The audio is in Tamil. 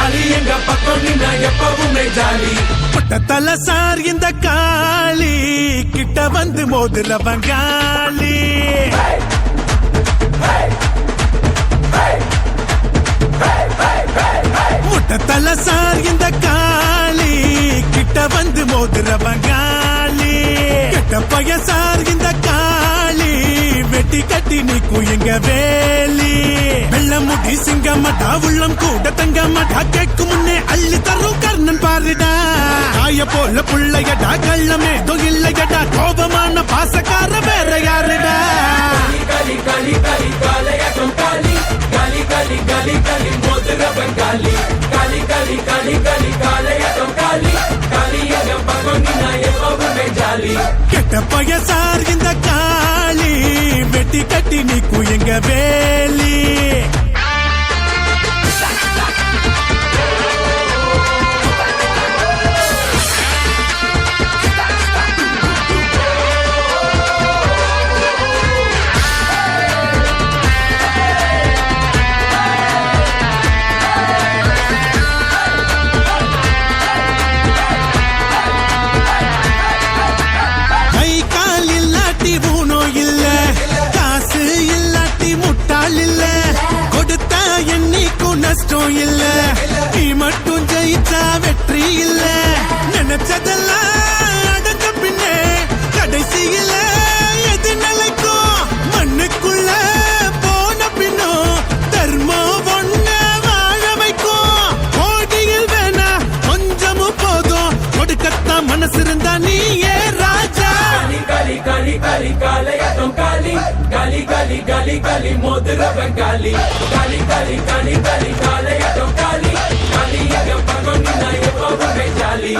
காலி எங்க பக்கம் நின்னா எப்பவுமே ஜாலி. தல சார் இந்த காளி கிட்ட வந்து மோதுல பங்காளி. முட்டத்தல சார் இந்த காளி கிட்ட வந்து மோதுல பங்காளி. கிட்ட பைய சார் இந்த காளி வெட்டி கட்டி நீக்கும் எங்க வேலி. வெள்ள முடி சிங்கமடா உள்ளம் கூட தங்கமடா கேட்கும் முன்னே அள்ளி தரும் கர்ணன் பாருடா. காய போல புள்ளையடா கள்ளமேதோ இல்லையடா கோபமான பாசக்கார வேற யாருடா. காலி காலி காலி காலையாட்டம் காலி காலி காலி காலி காலி மோதுரவன் காலி. காலி காலி காலி காலி காலையாட்டம் காலி காலி எங்க பக்கம் நின்னா எப்பவுமே ஜாலி. கெட்ட பைய சார் இந்த காளி வெட்டி கட்டி நீக்கும் எங்க வேலி. நஷ்டம் இல்ல நீ மட்டும் ஜெயிச்சா வெற்றி இல்ல. நினைச்சதெல்லாம் அடைஞ்ச பின்னே கடைசியில எது நிலைக்கும். மண்ணுக்குள்ள போன பின்னும் தர்மம் ஒண்ண வாழ வைக்கும். கோடியில் வேணா கொஞ்சமும் போதும் கொடுக்கத்தான் மனசு இருந்தா நீயே ராஜா. காலி காலி காலி காலையாட்டம் காலி காலி காலி காலி காலி மோதுரவன் காலி. காலி காலி காலி காலி காலையாட்டம் காலி காலி எங்க பக்கம் நின்னா எப்பவுமே ஜாலி.